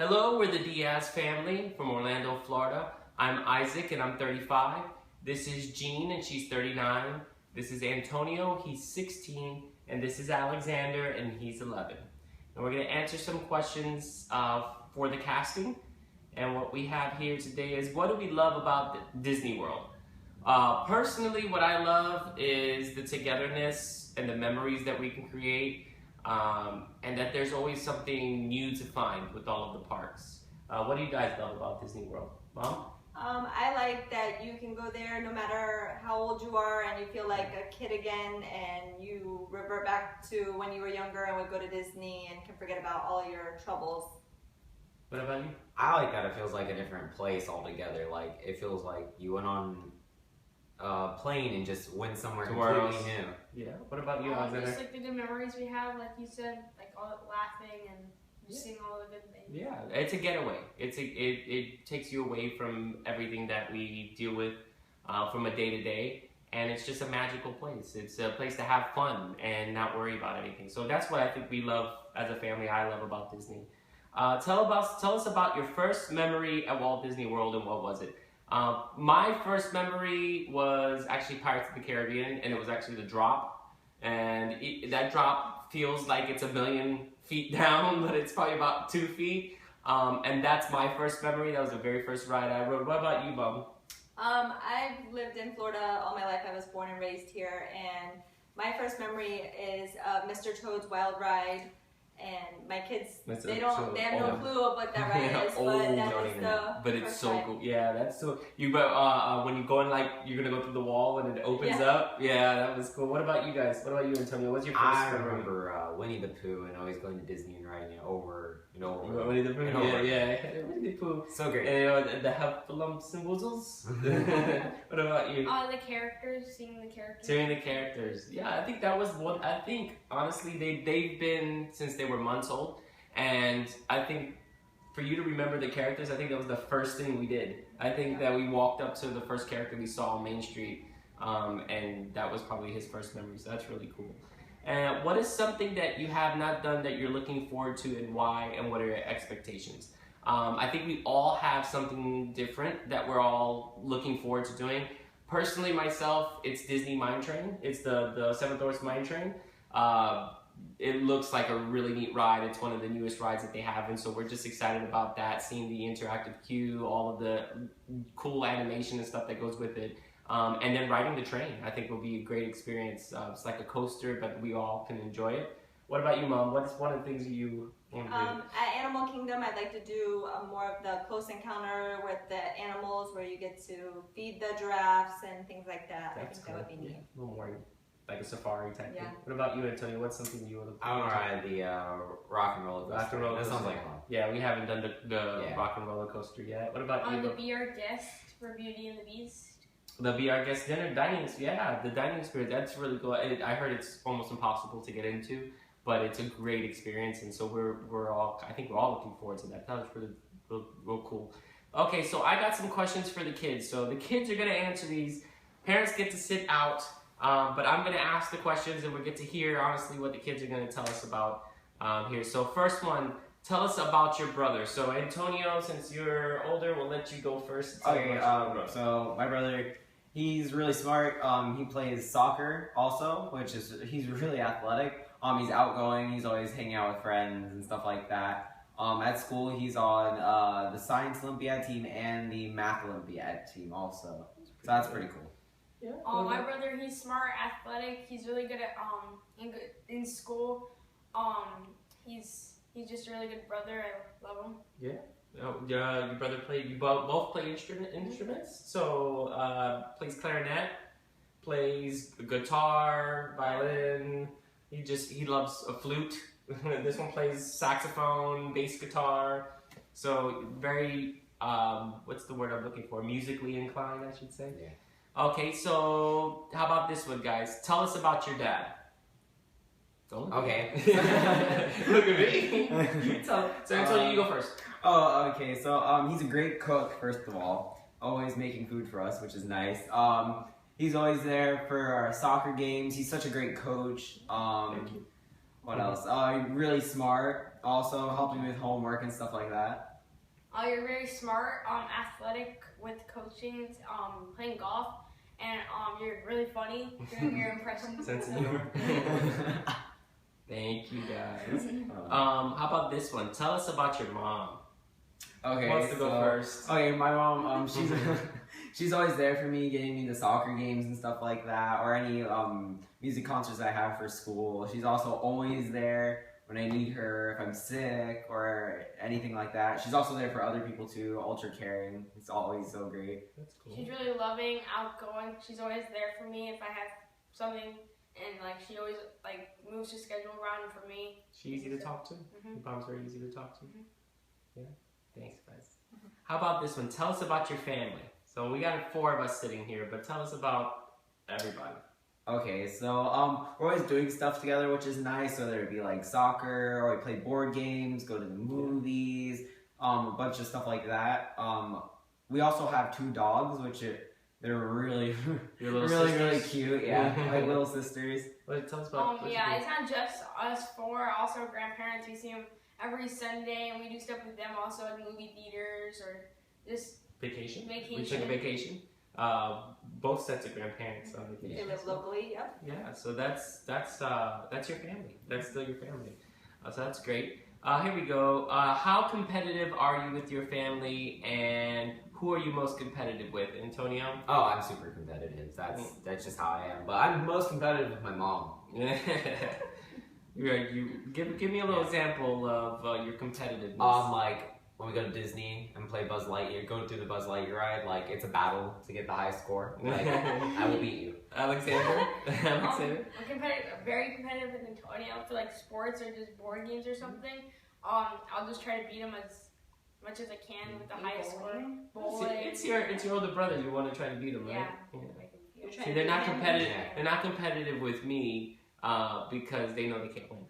Hello, we're the Diaz family from Orlando, Florida. I'm Isaac and I'm 35. This is Jean and she's 39. This is Antonio, he's 16. And this is Alexander and he's 11. And we're going to answer some questions for the casting. And what we have here today is, what do we love about Disney World? Personally, what I love is the togetherness and the memories that we can create. And that there's always something new to find with all of the parks. What do you guys love about Disney World? Mom? I like that you can go there no matter how old you are and you feel like a kid again and you revert back to when you were younger and would go to Disney and can forget about all your troubles. What about you? I like that it feels like a different place altogether. Like, it feels like you went on a plane and just went somewhere completely new. Yeah. What about you, Alexander? Just like the good memories we have, like you said, like all laughing and just seeing all the good things. Yeah, it's a getaway. It takes you away from everything that we deal with from a day to day, and it's just a magical place. It's a place to have fun and not worry about anything. So that's what I think we love as a family. I love about Disney. Tell us about your first memory at Walt Disney World, and what was it? My first memory was actually Pirates of the Caribbean, and it was actually the drop. And that drop feels like it's 1,000,000 feet down, but it's probably about 2 feet. And that's my first memory. That was the very first ride I rode. What about you, Mom? I've lived in Florida all my life. I was born and raised here, and my first memory is Mr. Toad's Wild Ride. And my kids, they have no clue of what that ride is, but that is the But it's so ride. cool. Yeah, that's so. When you go in, like, you're gonna go through the wall and it opens up. Yeah, that was cool. What about you guys? What about you, Antonio? What's your first I memory? remember Winnie the Pooh and always going to Disney and riding it over and over. Winnie the Pooh. and over. Yeah. Winnie the Pooh. So great. And the Heffalumps and Woozles. What about you? The characters, seeing the characters. Seeing the characters. Yeah, I think that was one. I think honestly, they've been since they were months old, and I think for you to remember the characters, I think that was the first thing we did. I think that we walked up to the first character we saw on Main Street, and that was probably his first memory. So that's really cool. And what is something that you have not done that you're looking forward to, and why, and what are your expectations? I think we all have something different that we're all looking forward to doing. Personally, myself, it's Disney Mine Train. It's the Seven Dwarfs Mine Train. It looks like a really neat ride. It's one of the newest rides that they have, and so we're just excited about that, seeing the interactive queue, all of the cool animation and stuff that goes with it. And then riding the train, I think will be a great experience. It's like a coaster, but we all can enjoy it. What about you, Mom? What's one of the things you want to do? At Animal Kingdom, I'd like to do more of the close encounter with the animals, where you get to feed the giraffes and things like that. That's I think that would be neat. A little more like a safari type thing. Yeah. What about you, Antonio? What's something you would look I want to ride the rock and roller coaster. Rock and roller That sounds coaster. like fun. Yeah, we haven't done the rock and roller coaster yet. What about you? The Be Our Guest for Beauty and the Beast. The Be Our Guest dinner dining, the dining experience, that's really cool. I heard it's almost impossible to get into, but it's a great experience, and so I think we're all looking forward to that. That was really real cool. Okay, so I got some questions for the kids. So the kids are gonna answer these. Parents get to sit out, but I'm gonna ask the questions, and we get to hear honestly what the kids are gonna tell us about here. So first one, tell us about your brother. So Antonio, since you're older, we'll let you go first. Okay, so my brother, he's really smart. He plays soccer also, he's really athletic. He's outgoing. He's always hanging out with friends and stuff like that. At school, he's on the Science Olympiad team and the Math Olympiad team also. So that's pretty cool. Yeah. My brother, he's smart, athletic. He's really good at in school. He's just a really good brother. I love him. Yeah. Your brother you both play instruments. So plays clarinet, plays guitar, violin. He loves a flute. This one plays saxophone, bass guitar. So very what's the word I'm looking for? Musically inclined, I should say. Yeah. Okay, so how about this one, guys? Tell us about your dad. Don't look Okay. Look at me. So Antonio, you go first. Oh, okay. So he's a great cook, first of all. Always making food for us, which is nice. He's always there for our soccer games. He's such a great coach. Thank you. What else? Really smart. Also helped me with homework and stuff like that. You're very smart, athletic with coaching, playing golf, and you're really funny doing your impressions. Sense of humor. Thank you guys. How about this one? Tell us about your mom. Okay, Who wants to go first? Okay, my mom, she's always there for me, getting me the soccer games and stuff like that, or any music concerts I have for school. She's also always there when I need her, if I'm sick or anything like that. She's also there for other people too, ultra caring. It's always so great. That's cool. She's really loving, outgoing. She's always there for me if I have something, and like she always like moves her schedule around for me. She easy to talk to? Mm-hmm. Your mom's very easy to talk to? Mm-hmm. Yeah? Thanks, guys. How about this one? Tell us about your family. So we got 4 of us sitting here, but tell us about everybody. Okay, so we're always doing stuff together, which is nice. Whether it be like soccer, or we play board games, go to the movies, a bunch of stuff like that. We also have 2 dogs, which they're really, really cute. Yeah, like little sisters. What tell us about? Yeah, it's not just us 4. Also, grandparents. We see them every Sunday, and we do stuff with them. Also, at movie theaters or just vacation. Vacation. We took a vacation. Both sets of grandparents on vacation. They live locally, yep. Yeah, so that's your family. That's still your family. So that's great. Here we go. How competitive are you with your family, and who are you most competitive with, Antonio? Oh, I'm super competitive. That's just how I am. But I'm most competitive with my mom. You give me a little example of your competitiveness. Like when we go to Disney and play Buzz Lightyear, go through the Buzz Lightyear ride, like it's a battle to get the high score. Like I will beat you. Alexander? I'm very competitive with Antonio for like sports or just board games or something. I'll just try to beat him as much as I can with the highest score. It's your older brother. You want to try to beat him, right? Yeah. See, they're not competitive. They're not competitive with me because they know they can't win.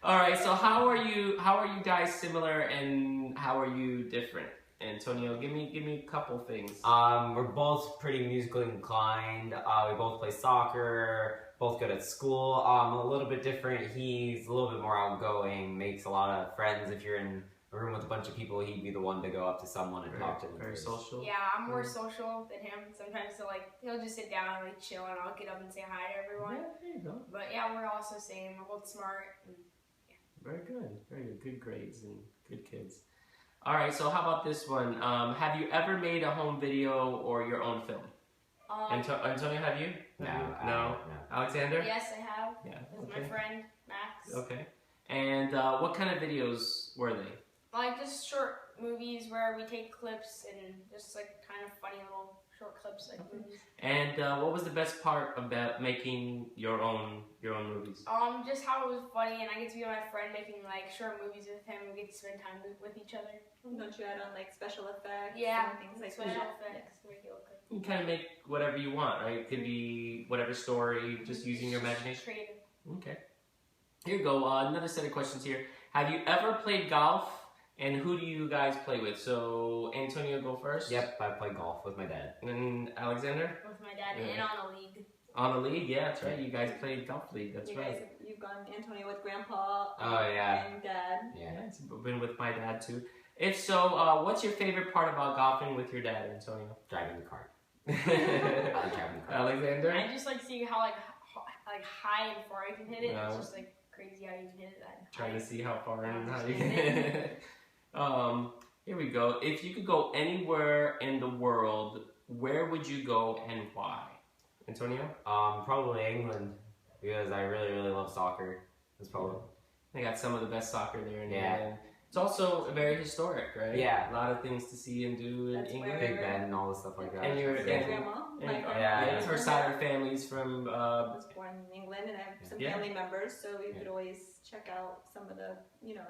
All right. So how are you guys similar, and how are you different? Antonio, give me a couple things. We're both pretty musically inclined. We both play soccer. Both good at school. A little bit different. He's a little bit more outgoing. Makes a lot of friends. If you're in a room with a bunch of people, he'd be the one to go up to someone and talk to them. Very social. Yeah, I'm more social than him sometimes. So like he'll just sit down and like chill, and I'll get up and say hi to everyone. Yeah, there you go. But yeah, we're also the same. We're both smart. And, Very good. Very good. Good grades and good kids. All right. So how about this one? Have you ever made a home video or your own film? Antonio, have you? No. Alexander? Yes, I have. Yeah. With my friend Max. Okay. And what kind of videos were they? Like just short movies where we take clips and just like kind of funny little short clips like movies. And what was the best part about making your own movies? Just how it was funny, and I get to be with my friend making like short movies with him. We get to spend time with each other. Don't you add on like special effects? Yeah, and things like special that. effects. Make it look good. You kind of make whatever you want, right? It could be whatever story, just using your imagination. Creative. Okay. Here you go. Another set of questions here. Have you ever played golf? And who do you guys play with? So, Antonio, go first. Yep, I play golf with my dad. And Alexander? With my dad, and on a league. On a league? Yeah, that's right. You guys played golf league. That's right. You've gone Antonio with Grandpa. Yeah. And Dad. Yeah. It's been with my dad, too. If so, what's your favorite part about golfing with your dad, Antonio? Driving the cart. I like driving the cart. Alexander? I just like seeing how like high and far you can hit it. It's just like crazy how you can hit it that high. Trying to see how far and how you can hit it. Here we go. If you could go anywhere in the world, where would you go and why? Antonio? Probably England, because I really, really love soccer. That's probably. They got some of the best soccer there in England. It's also very historic, right? Yeah. A lot of things to see and do in England. Big Ben and all the stuff like that. And your grandma. Her side of her family's from. I was born in England, and I have some family members, so we could always check out some of the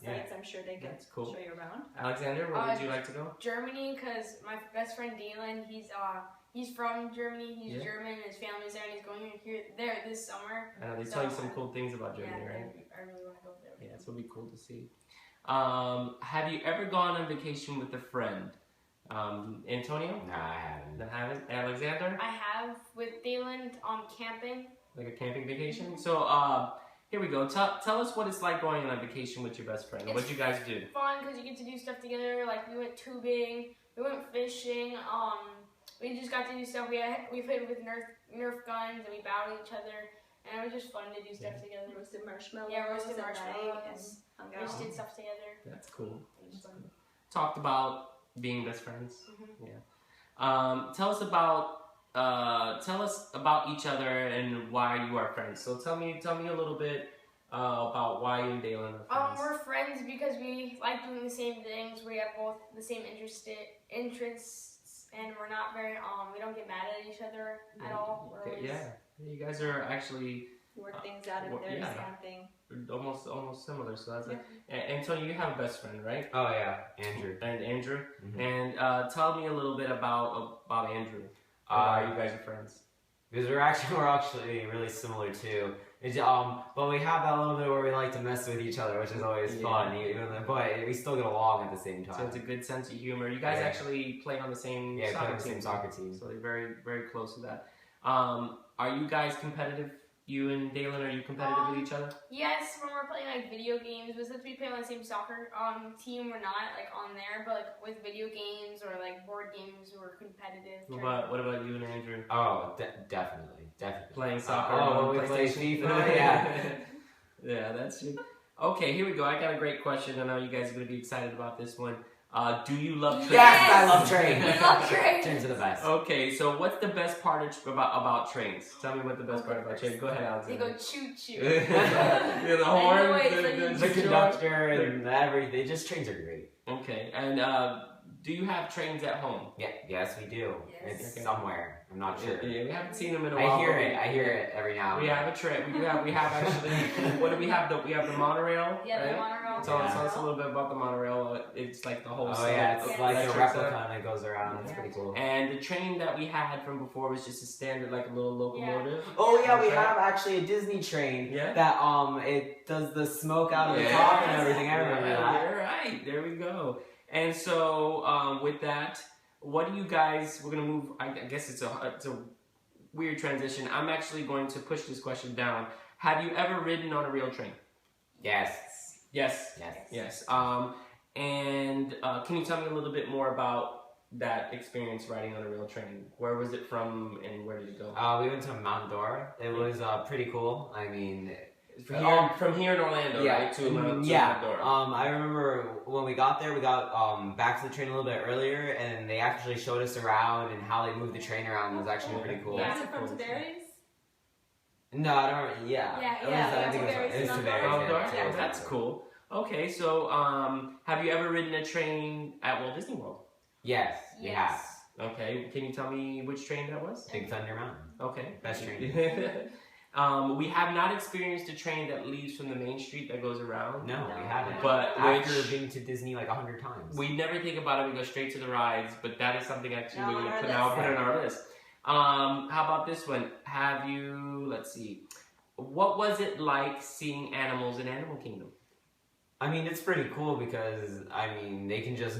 sites. I'm sure they could show you around. Alexander, where would you like to go? Germany, because my best friend Dylan, he's from Germany. He's German, and his family's there, and he's going there this summer. They tell you some cool things about Germany, right? I really want to go there. Yeah, so it'll be cool to see. Have you ever gone on vacation with a friend? Antonio? No, I haven't. Alexander? I have with Dylan camping. Like a camping vacation? So, here we go. Tell us what it's like going on a vacation with your best friend. What you guys do? Fun because you get to do stuff together. Like we went tubing, we went fishing. We just got to do stuff. We played with Nerf guns and we battled each other, and it was just fun to do stuff together. Roasted marshmallows. Yeah, roasted at night marshmallows. and We hung just out. did stuff together. That's cool. It was fun. Talked about being best friends. Mhm. Yeah. Tell us about each other and why you are friends. So tell me a little bit about why you and Dalen are friends. We're friends because we like doing the same things. We have both the same interests, and we're not very we don't get mad at each other at all. We're always, You guys are actually Work things out if there's something. almost similar. So that's and Tony, you have a best friend, right? Oh yeah, Andrew. And Andrew. Mhm. And tell me a little bit about Andrew. Why you guys are friends? Because we're actually really similar too. But we have that little bit where we like to mess with each other, which is always fun. But we still get along at the same time. So it's a good sense of humor. You guys actually play on the same soccer team. So they're very, very close to that. Are you guys competitive? You and Dalen, are you competitive with each other? Yes, when we're playing like video games, but since we play on the same soccer team, we're not like on there. But like with video games or like board games, we're competitive. What about you and Andrew? Oh, definitely. Playing soccer we on play PlayStation? FIFA. Yeah. Yeah, that's it. Okay, here we go. I got a great question. I know you guys are going to be excited about this one. Do you love trains? Yes, I love trains. We love trains. Trains are the best. Okay, so what's the best part about trains? Tell me what the best part about trains. Go ahead, They Alexander. go choo choo. Yeah, the horn, The conductor and everything. Just trains are great. Okay, and do you have trains at home? Yeah, yes, we do. Yes. It's somewhere. I'm not sure. Yeah, we haven't seen them in a while. I hear it every now and We then. have a train. We have actually. What do we have? We have the monorail. Yeah, right? the monorail. Tell us a little bit about the monorail. It's like the whole. Oh yeah, it's like a electric replica setup. and it goes around. It's pretty cool. And the train that we had from before was just a standard, like a little locomotive. Oh yeah, we Okay. have actually a Disney train Yeah. that it does the smoke out of the top and everything. I remember that. You're right. There we go. And so with that, what do you guys? We're gonna move. I guess it's a weird transition. I'm actually going to push this question down. Have you ever ridden on a real train? Yes. Yes. Yes. Yes. And can you tell me a little bit more about that experience riding on a real train? Where was it from, and where did it go? We went to Mount Dora. It was pretty cool. I mean, From here in Orlando, right? To Mount Dora. I remember when we got there, we got back to the train a little bit earlier, and they actually showed us around and how they moved the train around. It was actually pretty cool. Yeah, is it from Tiberias? No, I don't. Yeah. Yeah, I think Tiberias it was and Tiberias. Mount Dora? Yeah, That's cool. Okay, so have you ever ridden a train at Walt Disney World? Yes, we have. Okay, can you tell me which train that was? Big Thunder Mountain. Okay. Best train. We have not experienced a train that leaves from the main street that goes around. No, we haven't. But after being to Disney like 100 times. We never think about it. We go straight to the rides, but that is something actually we're going to put on our list. How about this one? Have you, let's see, what was it like seeing animals in Animal Kingdom? I mean, it's pretty cool because, I mean, they can just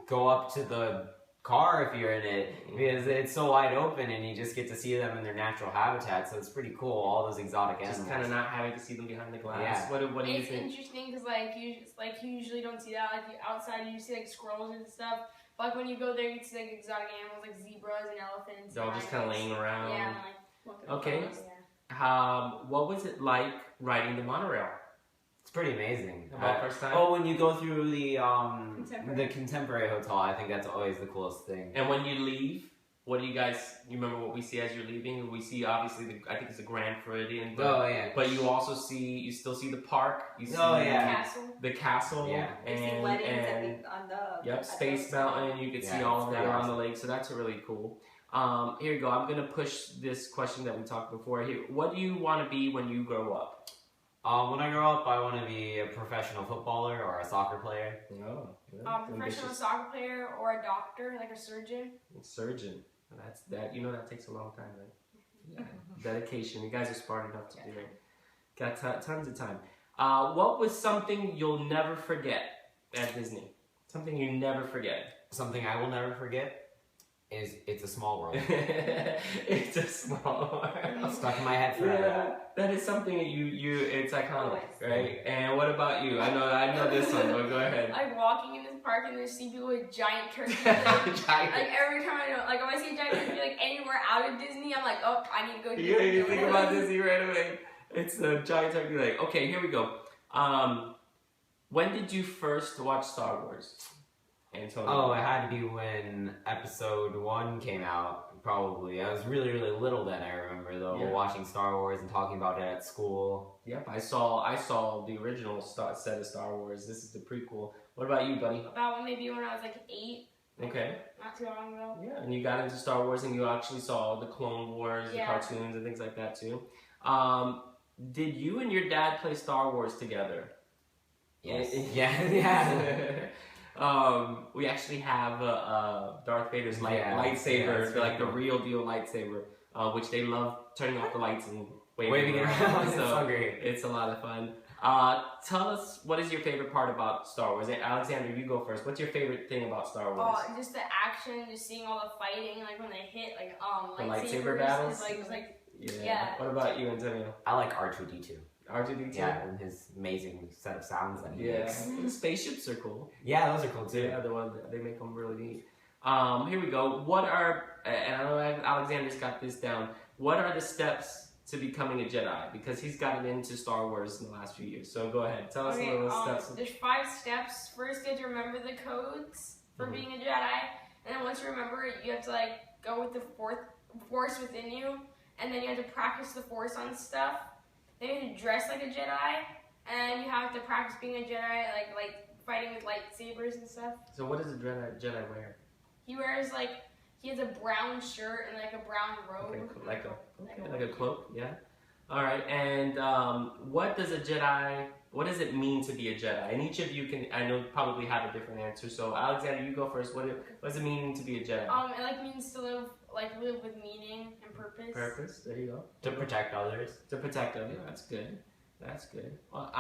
go up to the car if you're in it because it's so wide open and you just get to see them in their natural habitat, so it's pretty cool, all those exotic animals. Just kind of not having to see them behind the glass. Yeah. What do you It's think? interesting because you usually don't see that. Like outside, you see like squirrels and stuff. But like when you go there, you see like exotic animals like zebras and elephants. They're all just kind of laying around. Yeah. Okay. Yeah. What was it like riding the monorail? It's pretty amazing. About first time? Oh, when you go through the Contemporary. Contemporary Hotel, I think that's always the coolest thing. And when you leave, what do you guys? You remember what we see as you're leaving? We see obviously I think it's the Grand Floridian. But you also still see the park. You see Castle. the castle. Yeah. We've seen weddings on the Space Mountain. You could see all of that around the lake. So that's really cool. Here you go. I'm gonna push this question that we talked before. Here, what do you want to be when you grow up? When I grow up, I want to be a professional footballer or a soccer player. Oh, Professional soccer player or a doctor, like a surgeon. Surgeon. That's that. You know that takes a long time, right? Yeah. Dedication. You guys are smart enough to do it. Got tons of time. What was something you'll never forget at Disney? Something you never forget. Something I will never forget. It's a small world. It's a small world. Stuck in my head forever. Yeah, that is something that it's iconic, right? And what about you? I know this one, but go ahead. Like walking in this park and there's see people with giant turkeys. Like every time if I see a giant turkey like anywhere out of Disney, I'm like, oh, I need to go to Disney. Yeah, you think about Disney right away. It's a giant turkey. Like, okay, here we go. When did you first watch Star Wars, Antonio? Oh, it had to be when Episode 1 came out, probably. I was really, really little then, I remember, though, watching Star Wars and talking about it at school. Yep, I saw the original set of Star Wars. This is the prequel. What about you, buddy? About maybe when I was like 8. Okay. Not too long ago. Yeah, and you got into Star Wars and you actually saw the Clone Wars, the cartoons, and things like that, too. Did you and your dad play Star Wars together? Yes. Yeah. We actually have Darth Vader's lightsaber, like the real deal lightsaber, which they love turning off the lights and waving it around. So great. It's a lot of fun. Tell us, what is your favorite part about Star Wars? Alexander, you go first. What's your favorite thing about Star Wars? Oh, just the action, just seeing all the fighting, like when they hit, like the lightsaber battles. It's like yeah. What about you, Antonio? I like R2-D2. R2-D2? Yeah, and his amazing set of sounds that he makes. The spaceships are cool. Yeah, those are cool too. Yeah, they make them really neat. Here we go. What are, and I know Alexander's got this down, what are the steps to becoming a Jedi? Because he's gotten into Star Wars in the last few years. So go ahead, tell us a little steps. There's 5 steps. First, you have to remember the codes for being a Jedi. And then once you remember it, you have to like go with the Force within you. And then you have to practice the Force on stuff. Then you have to dress like a Jedi, and you have to practice being a Jedi, like fighting with lightsabers and stuff. So what does a Jedi wear? He wears he has a brown shirt and like a brown robe. Okay, like a cloak, yeah. All right, and what does it mean to be a Jedi? And each of you can, I know, probably have a different answer. So Alexander, you go first. What does it mean to be a Jedi? It means to live with meaning and purpose. Purpose. There you go. To protect others. To protect others. That's good. That's good. Well,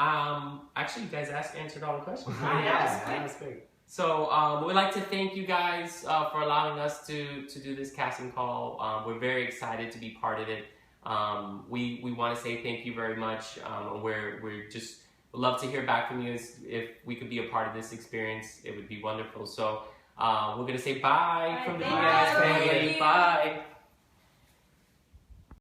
actually, you guys answered all the questions. That's great. So we'd like to thank you guys for allowing us to do this casting call. We're very excited to be part of it. We want to say thank you very much. We're just love to hear back from you. If we could be a part of this experience, it would be wonderful. So we're gonna say bye from the Diaz Family. Bye.